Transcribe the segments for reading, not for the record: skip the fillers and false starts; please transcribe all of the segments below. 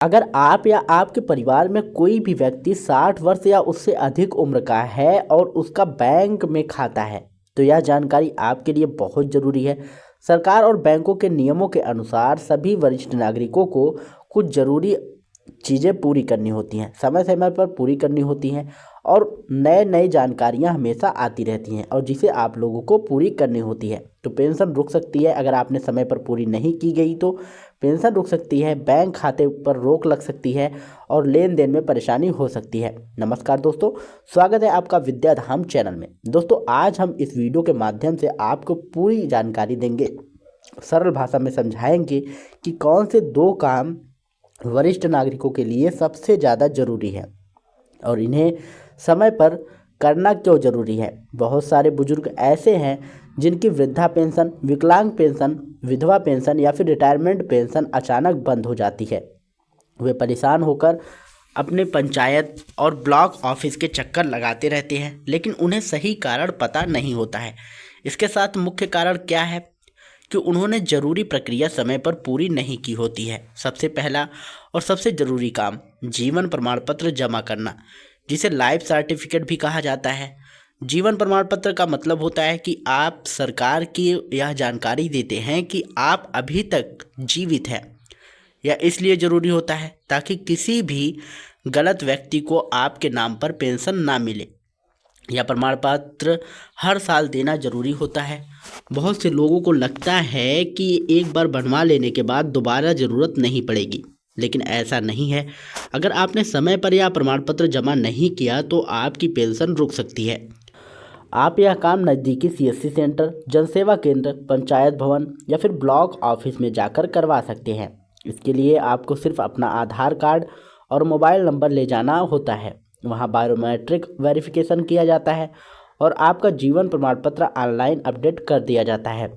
अगर आप या आपके परिवार में कोई भी व्यक्ति 60 वर्ष या उससे अधिक उम्र का है और उसका बैंक में खाता है तो यह जानकारी आपके लिए बहुत ज़रूरी है। सरकार और बैंकों के नियमों के अनुसार सभी वरिष्ठ नागरिकों को कुछ ज़रूरी चीज़ें पूरी करनी होती हैं, समय समय पर पूरी करनी होती हैं और नए नए जानकारियां हमेशा आती रहती हैं और जिसे आप लोगों को पूरी करनी होती है। तो पेंशन रुक सकती है अगर आपने समय पर पूरी नहीं की गई तो पेंशन रुक सकती है, बैंक खाते पर रोक लग सकती है और लेन देन में परेशानी हो सकती है। नमस्कार दोस्तों, स्वागत है आपका विद्याधाम चैनल में। दोस्तों, आज हम इस वीडियो के माध्यम से आपको पूरी जानकारी देंगे, सरल भाषा में समझाएंगे कि कौन से दो काम वरिष्ठ नागरिकों के लिए सबसे ज़्यादा ज़रूरी है और इन्हें समय पर करना क्यों ज़रूरी है। बहुत सारे बुजुर्ग ऐसे हैं जिनकी वृद्धा पेंशन, विकलांग पेंशन, विधवा पेंशन या फिर रिटायरमेंट पेंशन अचानक बंद हो जाती है। वे परेशान होकर अपने पंचायत और ब्लॉक ऑफिस के चक्कर लगाते रहते हैं, लेकिन उन्हें सही कारण पता नहीं होता है। इसके साथ मुख्य कारण क्या है कि उन्होंने ज़रूरी प्रक्रिया समय पर पूरी नहीं की होती है। सबसे पहला और सबसे ज़रूरी काम जीवन प्रमाण पत्र जमा करना, जिसे लाइफ सर्टिफिकेट भी कहा जाता है। जीवन प्रमाण पत्र का मतलब होता है कि आप सरकार की यह जानकारी देते हैं कि आप अभी तक जीवित हैं। यह इसलिए ज़रूरी होता है ताकि किसी भी गलत व्यक्ति को आपके नाम पर पेंशन ना मिले। यह प्रमाण पत्र हर साल देना जरूरी होता है। बहुत से लोगों को लगता है कि एक बार बनवा लेने के बाद दोबारा ज़रूरत नहीं पड़ेगी, लेकिन ऐसा नहीं है। अगर आपने समय पर यह प्रमाण पत्र जमा नहीं किया तो आपकी पेंशन रुक सकती है। आप यह काम नज़दीकी सीएससी सेंटर, जनसेवा केंद्र, पंचायत भवन या फिर ब्लॉक ऑफिस में जाकर करवा सकते हैं। इसके लिए आपको सिर्फ अपना आधार कार्ड और मोबाइल नंबर ले जाना होता है। वहाँ बायोमेट्रिक वेरिफिकेशन किया जाता है और आपका जीवन प्रमाण पत्र ऑनलाइन अपडेट कर दिया जाता है।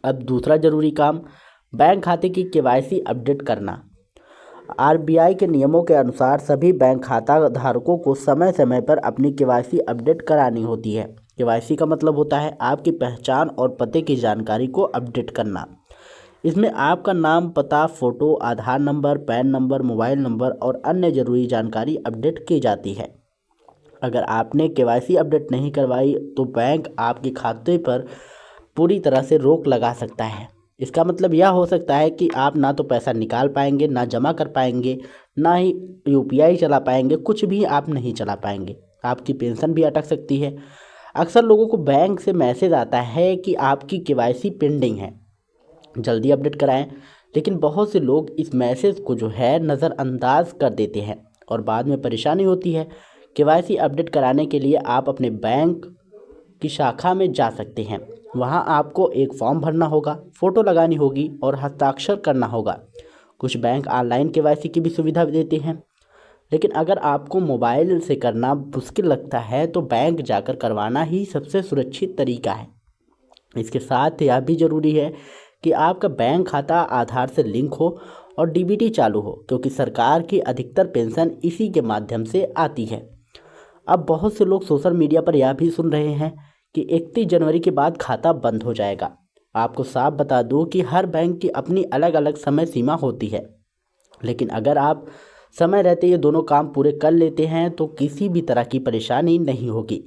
अब दूसरा ज़रूरी काम बैंक खाते की केवाईसी अपडेट करना। आरबीआई के नियमों के अनुसार सभी बैंक खाता धारकों को समय समय पर अपनी केवाईसी अपडेट करानी होती है। केवाईसी का मतलब होता है आपकी पहचान और पते की जानकारी को अपडेट करना। इसमें आपका नाम, पता, photo, Aadhaar number, PAN number, mobile number और अन्य ज़रूरी जानकारी अपडेट की जाती है। अगर आपने केवाईसी अपडेट नहीं करवाई तो बैंक आपके खाते पर पूरी तरह से रोक लगा सकता है। इसका मतलब यह हो सकता है कि आप ना तो पैसा निकाल पाएंगे, ना जमा कर पाएंगे, ना ही यूपीआई चला पाएंगे, कुछ भी आप नहीं चला पाएंगे। आपकी पेंशन भी अटक सकती है। अक्सर लोगों को बैंक से मैसेज आता है कि आपकी केवाईसी पेंडिंग है, जल्दी अपडेट कराएं, लेकिन बहुत से लोग इस मैसेज को जो है नज़रअंदाज कर देते हैं और बाद में परेशानी होती है। केवाईसी अपडेट कराने के लिए आप अपने बैंक की शाखा में जा सकते हैं। वहां आपको एक फॉर्म भरना होगा, फ़ोटो लगानी होगी और हस्ताक्षर करना होगा। कुछ बैंक ऑनलाइन केवाईसी की भी सुविधा देते हैं, लेकिन अगर आपको मोबाइल से करना मुश्किल लगता है तो बैंक जाकर करवाना ही सबसे सुरक्षित तरीका है। इसके साथ यह भी ज़रूरी है कि आपका बैंक खाता आधार से लिंक हो और डीबीटी चालू हो, क्योंकि सरकार की अधिकतर पेंशन इसी के माध्यम से आती है। अब बहुत से लोग सोशल मीडिया पर यह भी सुन रहे हैं कि 31 जनवरी के बाद खाता बंद हो जाएगा। आपको साफ बता दूं कि हर बैंक की अपनी अलग अलग समय सीमा होती है, लेकिन अगर आप समय रहते ये दोनों काम पूरे कर लेते हैं तो किसी भी तरह की परेशानी नहीं होगी।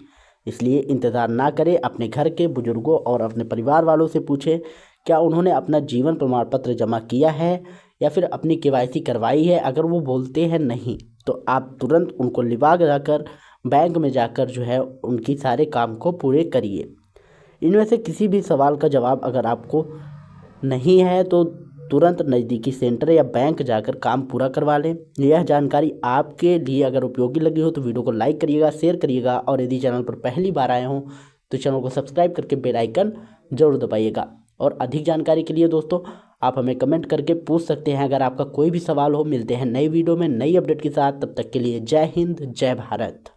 इसलिए इंतज़ार ना करें, अपने घर के बुजुर्गों और अपने परिवार वालों से पूछें क्या उन्होंने अपना जीवन प्रमाण पत्र जमा किया है या फिर अपनी केवाईसी करवाई है। अगर वो बोलते हैं नहीं तो आप तुरंत उनको लिवा जाकर बैंक में जाकर जो है उनकी सारे काम को पूरे करिए। इनमें से किसी भी सवाल का जवाब अगर आपको नहीं है तो तुरंत नज़दीकी सेंटर या बैंक जाकर काम पूरा करवा लें। यह जानकारी आपके लिए अगर उपयोगी लगी हो तो वीडियो को लाइक करिएगा, शेयर करिएगा और यदि चैनल पर पहली बार आए हों तो चैनल को सब्सक्राइब करके बेल आइकन जरूर दबाइएगा। और अधिक जानकारी के लिए दोस्तों आप हमें कमेंट करके पूछ सकते हैं अगर आपका कोई भी सवाल हो। मिलते हैं नई वीडियो में नई अपडेट के साथ, तब तक के लिए जय हिंद, जय भारत।